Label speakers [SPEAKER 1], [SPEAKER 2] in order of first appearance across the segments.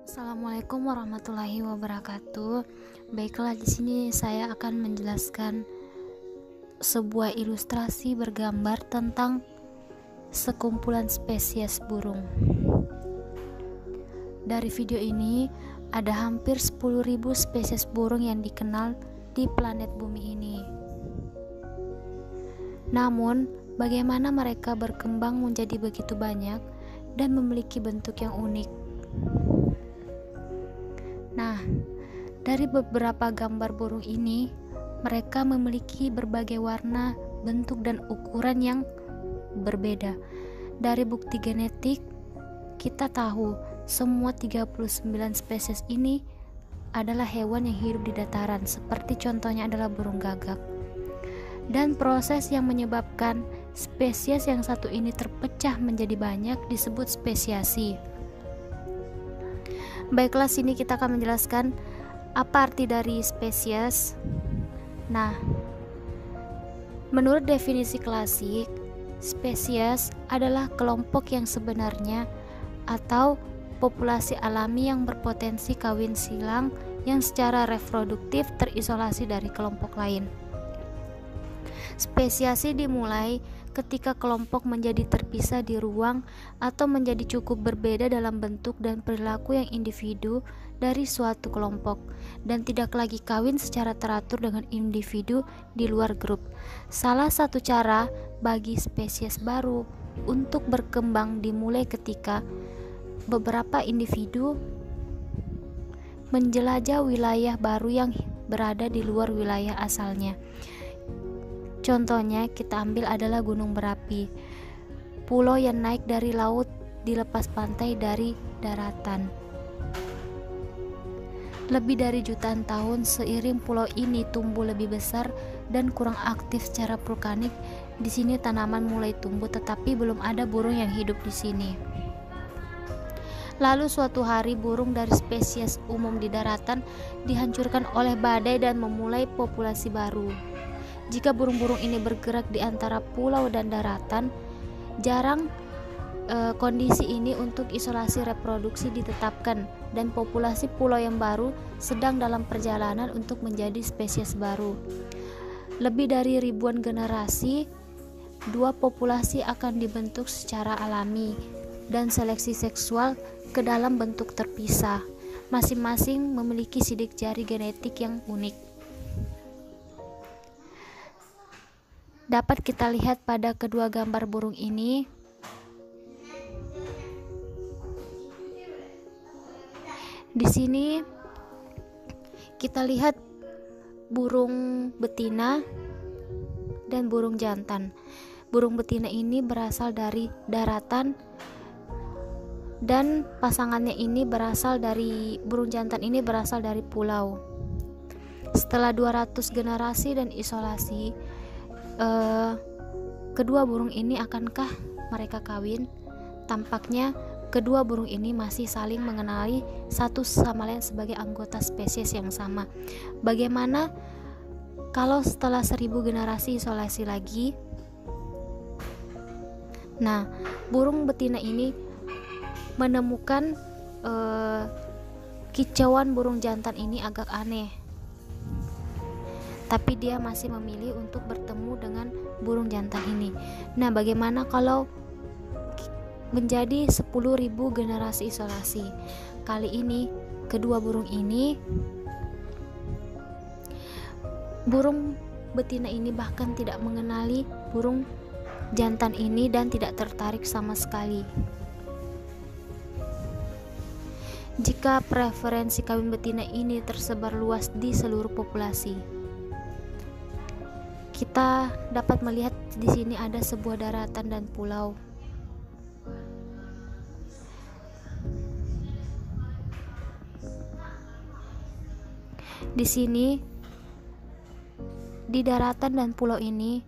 [SPEAKER 1] Assalamualaikum warahmatullahi wabarakatuh. Baiklah, di sini saya akan menjelaskan sebuah ilustrasi bergambar tentang sekumpulan spesies burung. Dari video ini ada hampir 10.000 spesies burung yang dikenal di planet bumi ini. Namun, bagaimana mereka berkembang menjadi begitu banyak dan memiliki bentuk yang unik? Nah, dari beberapa gambar burung ini, mereka memiliki berbagai warna, bentuk, dan ukuran yang berbeda. Dari bukti genetik, kita tahu semua 39 spesies ini adalah hewan yang hidup di dataran, seperti contohnya adalah burung gagak. Dan proses yang menyebabkan spesies yang satu ini terpecah menjadi banyak disebut spesiasi. Baiklah, sini kita akan menjelaskan apa arti dari spesies. Nah, menurut definisi klasik, spesies adalah kelompok yang sebenarnya atau populasi alami yang berpotensi kawin silang yang secara reproduktif terisolasi dari kelompok lain. Spesiasi dimulai ketika kelompok menjadi terpisah di ruang atau menjadi cukup berbeda dalam bentuk dan perilaku yang individu dari suatu kelompok dan tidak lagi kawin secara teratur dengan individu di luar grup. Salah satu cara bagi spesies baru untuk berkembang dimulai ketika beberapa individu menjelajah wilayah baru yang berada di luar wilayah asalnya. Contohnya kita ambil adalah gunung berapi, pulau yang naik dari laut dilepas pantai dari daratan. Lebih dari jutaan tahun seiring pulau ini tumbuh lebih besar dan kurang aktif secara vulkanik, di sini tanaman mulai tumbuh tetapi belum ada burung yang hidup di sini. Lalu suatu hari burung dari spesies umum di daratan dihancurkan oleh badai dan memulai populasi baru. Jika burung-burung ini bergerak di antara pulau dan daratan, jarang kondisi ini untuk isolasi reproduksi ditetapkan dan populasi pulau yang baru sedang dalam perjalanan untuk menjadi spesies baru. Lebih dari ribuan generasi, dua populasi akan dibentuk secara alami dan seleksi seksual ke dalam bentuk terpisah, masing-masing memiliki sidik jari genetik yang unik. Dapat kita lihat pada kedua gambar burung ini. Di sini kita lihat burung betina dan burung jantan. Burung betina ini berasal dari daratan dan pasangannya ini burung jantan ini berasal dari pulau. Setelah 200 generasi dan isolasi, kedua burung ini akankah mereka kawin? Tampaknya kedua burung ini masih saling mengenali satu sama lain sebagai anggota spesies yang sama. Bagaimana kalau setelah 1000 generasi isolasi lagi? Nah, burung betina ini menemukan kicauan burung jantan ini agak aneh, tapi dia masih memilih untuk bertemu dengan burung jantan ini. Nah, bagaimana kalau menjadi 10.000 generasi isolasi? Kali ini kedua burung ini, burung betina ini bahkan tidak mengenali burung jantan ini dan tidak tertarik sama sekali. Jika preferensi kawin betina ini tersebar luas di seluruh populasi, kita dapat melihat di sini ada sebuah daratan dan pulau. Di sini, di daratan dan pulau ini,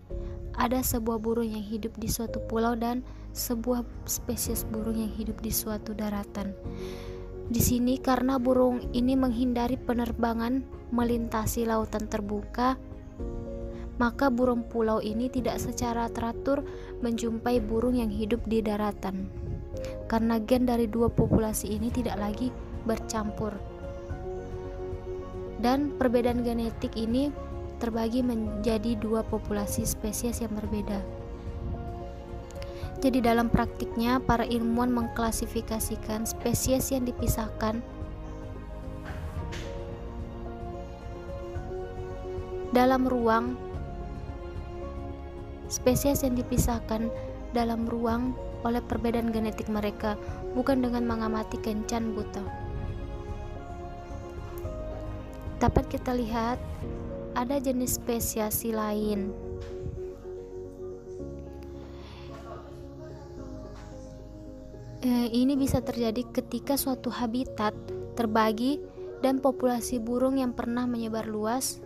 [SPEAKER 1] ada sebuah burung yang hidup di suatu pulau dan sebuah spesies burung yang hidup di suatu daratan. Di sini karena burung ini menghindari penerbangan melintasi lautan terbuka, maka burung pulau ini tidak secara teratur menjumpai burung yang hidup di daratan, karena gen dari dua populasi ini tidak lagi bercampur. Dan perbedaan genetik ini terbagi menjadi dua populasi spesies yang berbeda. Jadi dalam praktiknya, para ilmuwan mengklasifikasikan spesies yang dipisahkan dalam ruang oleh perbedaan genetik mereka, bukan dengan mengamati kencan buta. Dapat kita lihat ada jenis spesiasi lain. Ini bisa terjadi ketika suatu habitat terbagi dan populasi burung yang pernah menyebar luas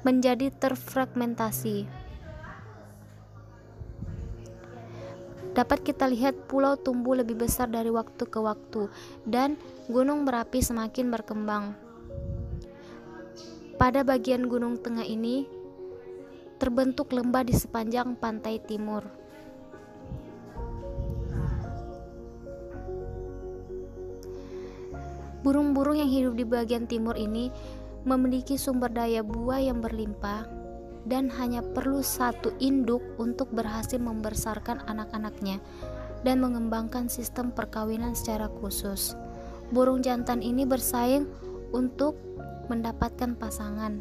[SPEAKER 1] menjadi terfragmentasi. Dapat kita lihat pulau tumbuh lebih besar dari waktu ke waktu dan gunung berapi semakin berkembang. Pada bagian gunung tengah ini terbentuk lembah di sepanjang pantai timur. Burung-burung yang hidup di bagian timur ini memiliki sumber daya buah yang berlimpah dan hanya perlu satu induk untuk berhasil membesarkan anak-anaknya dan mengembangkan sistem perkawinan secara khusus. Burung jantan ini bersaing untuk mendapatkan pasangan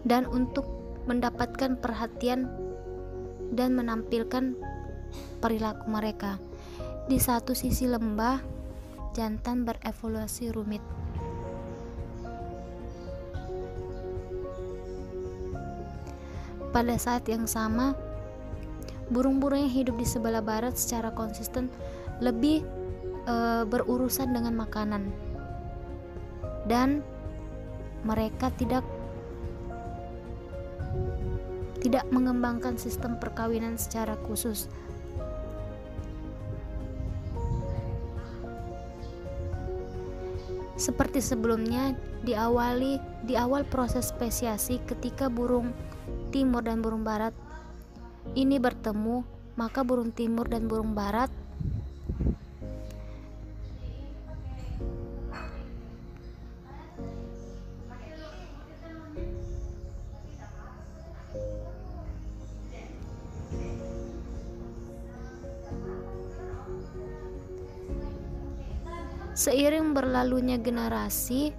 [SPEAKER 1] dan untuk mendapatkan perhatian dan menampilkan perilaku mereka. Di satu sisi lembah, jantan berevolusi rumit. Pada saat yang sama, burung-burung yang hidup di sebelah barat secara konsisten lebih berurusan dengan makanan, dan mereka tidak mengembangkan sistem perkawinan secara khusus. Seperti sebelumnya, di awal proses spesiasi, ketika burung timur dan burung barat ini bertemu, maka burung timur dan burung barat seiring berlalunya generasi,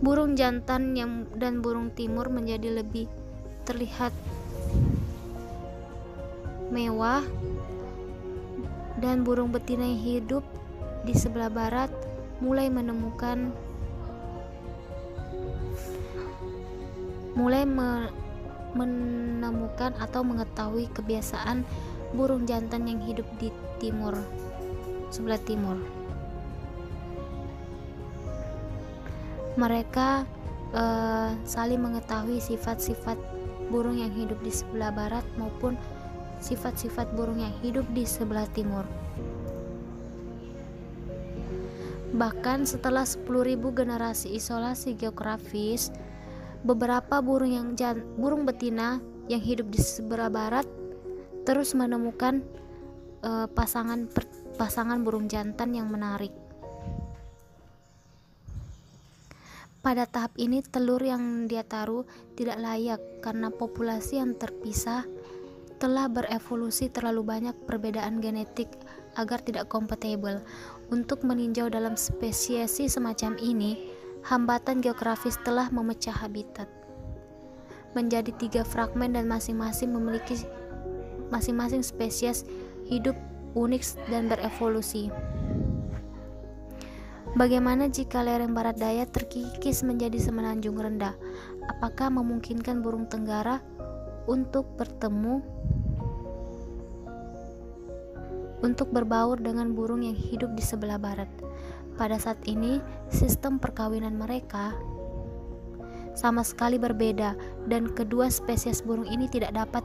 [SPEAKER 1] burung jantan dan burung timur menjadi lebih terlihat mewah, dan burung betina yang hidup di sebelah barat mulai menemukan atau mengetahui kebiasaan burung jantan yang hidup di sebelah timur. Mereka saling mengetahui sifat-sifat burung yang hidup di sebelah barat maupun sifat-sifat burung yang hidup di sebelah timur. Bahkan setelah 10.000 generasi isolasi geografis, beberapa burung betina yang hidup di sebelah barat terus menemukan pasangan burung jantan yang menarik. Pada tahap ini, telur yang dia taruh tidak layak karena populasi yang terpisah telah berevolusi terlalu banyak perbedaan genetik agar tidak kompatibel. Untuk meninjau dalam spesiesi semacam ini, hambatan geografis telah memecah habitat menjadi 3 fragmen dan masing-masing spesies hidup unik dan berevolusi. Bagaimana jika lereng barat daya terkikis menjadi semenanjung rendah? Apakah memungkinkan burung tenggara untuk berbaur dengan burung yang hidup di sebelah barat? Pada saat ini, sistem perkawinan mereka sama sekali berbeda, dan kedua spesies burung ini tidak dapat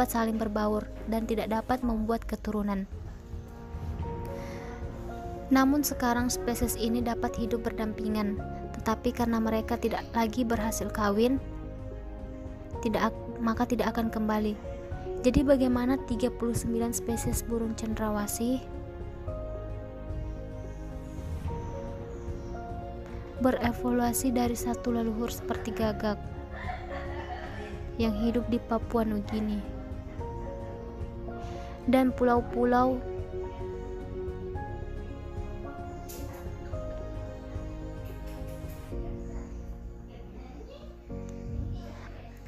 [SPEAKER 1] saling berbaur dan tidak dapat membuat keturunan. Namun sekarang spesies ini dapat hidup berdampingan, tetapi karena mereka tidak lagi berhasil kawin, maka tidak akan kembali. Jadi bagaimana 39 spesies burung cendrawasih berevolusi dari satu leluhur seperti gagak yang hidup di Papua Nugini dan pulau-pulau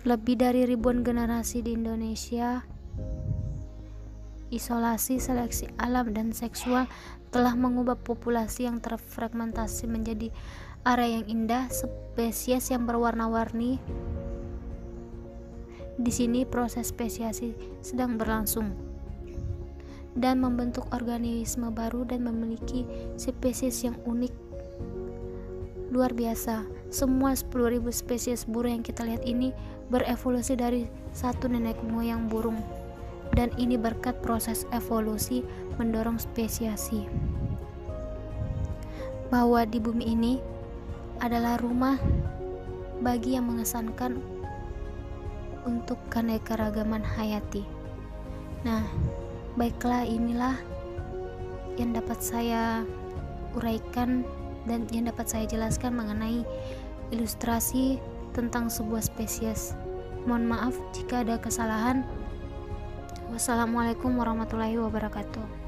[SPEAKER 1] lebih dari ribuan generasi di Indonesia. Isolasi, seleksi alam, dan seksual telah mengubah populasi yang terfragmentasi menjadi area yang indah, spesies yang berwarna-warni. Di sini proses spesiasi sedang berlangsung dan membentuk organisme baru dan memiliki spesies yang unik luar biasa. Semua 10.000 spesies burung yang kita lihat ini berevolusi dari satu nenek moyang burung, dan ini berkat proses evolusi mendorong spesiasi. Bahwa di bumi ini adalah rumah bagi yang mengesankan untuk keanekaragaman hayati. Nah, baiklah, inilah yang dapat saya uraikan dan yang dapat saya jelaskan mengenai ilustrasi tentang sebuah spesies. Mohon maaf jika ada kesalahan. Wassalamualaikum warahmatullahi wabarakatuh.